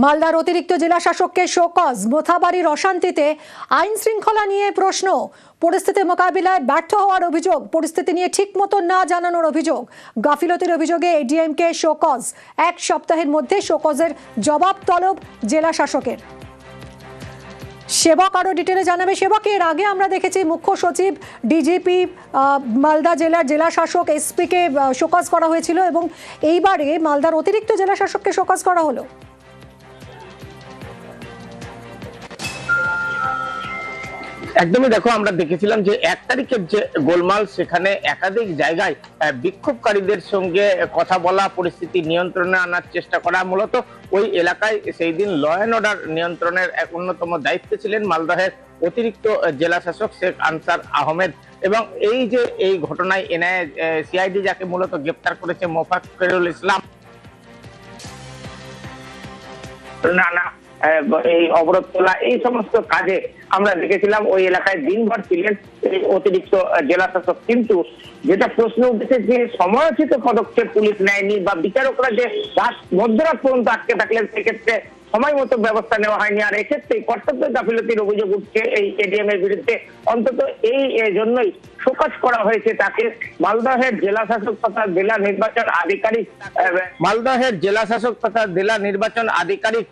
মালদার অতিরিক্ত জেলা শাসককে শোকজ, মোথাবাড়ির অশান্তিতে আইন শৃঙ্খলা নিয়ে প্রশ্ন, পরিস্থিতি মোকাবিলায় ব্যর্থ হওয়ার অভিযোগ, পরিস্থিতি নিয়ে ঠিকমতো না জানানোর অভিযোগ, গাফিলতির অভিযোগে এডিএমকে শোকজ, এক সপ্তাহের মধ্যে শোকজের জবাব তলব জেলা শাসকের। সেবক আরো ডিটেলে জানাবে। সেবক, এর আগে আমরা দেখেছি মুখ্য সচিব, ডিজিপি, মালদা জেলার জেলা শাসক, এসপিকে শোকজ করা হয়েছিল এবং এইবারে মালদার অতিরিক্ত জেলা শাসককে শোকজ করা হলো। একদমই দেখো, আমরা দেখেছিলাম যে 1 তারিখের যে গোলমাল, সেখানে একাধিক জায়গায় বিক্ষোভকারীদের সঙ্গে কথা বলা, পরিস্থিতি নিয়ন্ত্রণে আনার চেষ্টা করা। মূলত ওই এলাকায় সেই দিন ল অ্যান্ড অর্ডার নিয়ন্ত্রণের এক অন্যতম দায়িত্বে ছিলেন মালদহের অতিরিক্ত জেলা শাসক শেখ আনসার আহমেদ। এবং এই যে এই ঘটনায় এনআইএ সিআইডি যাকে মূলত গ্রেপ্তার করেছে, মোফাক্কেরুল ইসলাম, এই অবরোধ তোলা, এই সমস্ত কাজে আমরা দেখেছিলাম ওই এলাকায় দিনভর ছিলেন অতিরিক্ত জেলা শাসক। কিন্তু যেটা প্রশ্ন উঠেছে যে সময়োচিত পদক্ষেপ পুলিশ নেয়নি বা বিচারকরা যে রাত মধ্যরাত পর্যন্ত আটকে থাকলেন, সেক্ষেত্রে সময় মতো ব্যবস্থা নেওয়া হয়নি। আর এক্ষেত্রে কর্তব্য গাফিলতির অভিযোগ উঠছে এই এডিএম এর বিরুদ্ধে। অন্তত এই জন্যই শোকজ করা হয়েছে তাকে। মালদহের জেলা শাসক তথা জেলা নির্বাচন আধিকারিক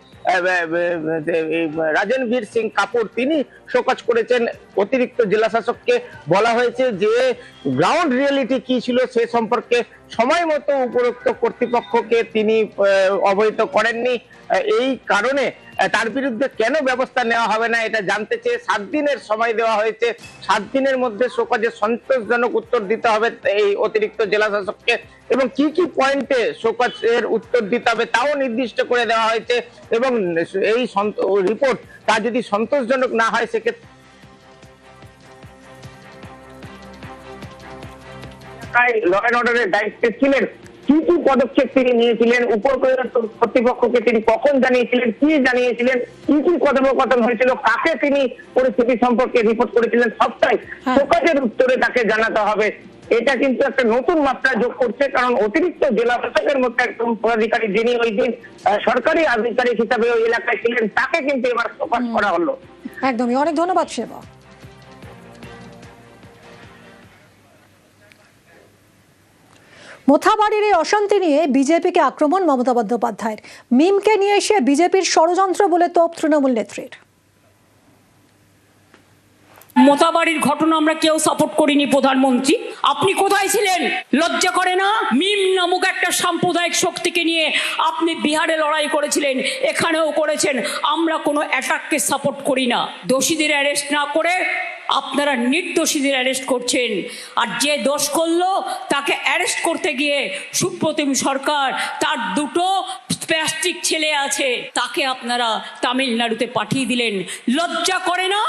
রাজনবীর সিং কাপুর তিনি শোকজ করেছেন অতিরিক্ত জেলা শাসককে। বলা হয়েছে যে গ্রাউন্ড রিয়েলিটি কি ছিল সে সম্পর্কে সময় মতো উপরোক্ত কর্তৃপক্ষকে তিনি অবহিত করেননি। এই কারণে তার বিরুদ্ধে কেন ব্যবস্থা নেওয়া হবে না এটা জানতে চেয়ে 7 দিনের সময় দেওয়া হয়েছে। 7 দিনের মধ্যে শোকজে সন্তোষজনক উত্তর দিতে হবে এই অতিরিক্ত জেলা শাসককে, এবং কি কি পয়েন্টে শোকজের উত্তর দিতে হবে তাও নির্দিষ্ট করে দেওয়া হয়েছে। এবং এই রিপোর্ট তা যদি সন্তোষজনক না হয়, সেক্ষেত্রে ল অ্যান্ড অর্ডারের দায়িত্বে ছিলেন, কি কি পদক্ষেপ তিনি নিয়েছিলেন, উপর কর্তৃপক্ষকে তিনি কখন জানিয়েছিলেন, কি জানিয়েছিলেন, কি কি কথোপকথন হয়েছিল, কাকে তিনি পরিস্থিতি সম্পর্কে রিপোর্ট করেছিলেন, সবটাই শোকজের উত্তরে তাকে জানাতে হবে। এটা কিন্তু একটা নতুন মাত্রা যোগ করছে, কারণ অতিরিক্ত জেলা শাসকের মধ্যে একজন পদাধিকারী যিনি ওই দিন সরকারি আধিকারিক হিসাবে ওই এলাকায় ছিলেন, তাকে কিন্তু এবার শোকজ করা হলো। একদমই, অনেক ধন্যবাদ সেবা। মোথাবাড়ির এই অশান্তি নিয়ে বিজেপিকে আক্রমণ মমতা বন্দ্যোপাধ্যায়ের। মিমকে নিয়ে এসে বিজেপির ষড়যন্ত্র বলে তোপ তৃণমূল নেত্রীর। মোথাবাড়ির ঘটনা আমরা কেউ সাপোর্ট করিনি। প্রধানমন্ত্রী, আপনি কোথায় ছিলেন? লজ্জা করে না? মিম নামক একটা সাম্প্রদায়িক শক্তিকে নিয়ে আপনি বিহারে লড়াই করেছিলেন, এখানেও করেছেন। আমরা কোনো অ্যাটাককে সাপোর্ট করি না। দোষীদের অ্যারেস্ট না করে আপনারা নির্দোষীদের অ্যারেস্ট করছেন। আর যে দোষ করলো তাকে অ্যারেস্ট করতে গিয়ে সুপ্রতিম সরকার, তার 2টো স্প্যাস্টিক ছেলে আছে, তাকে আপনারা তামিলনাড়ুতে পাঠিয়ে দিলেন। লজ্জা করে না?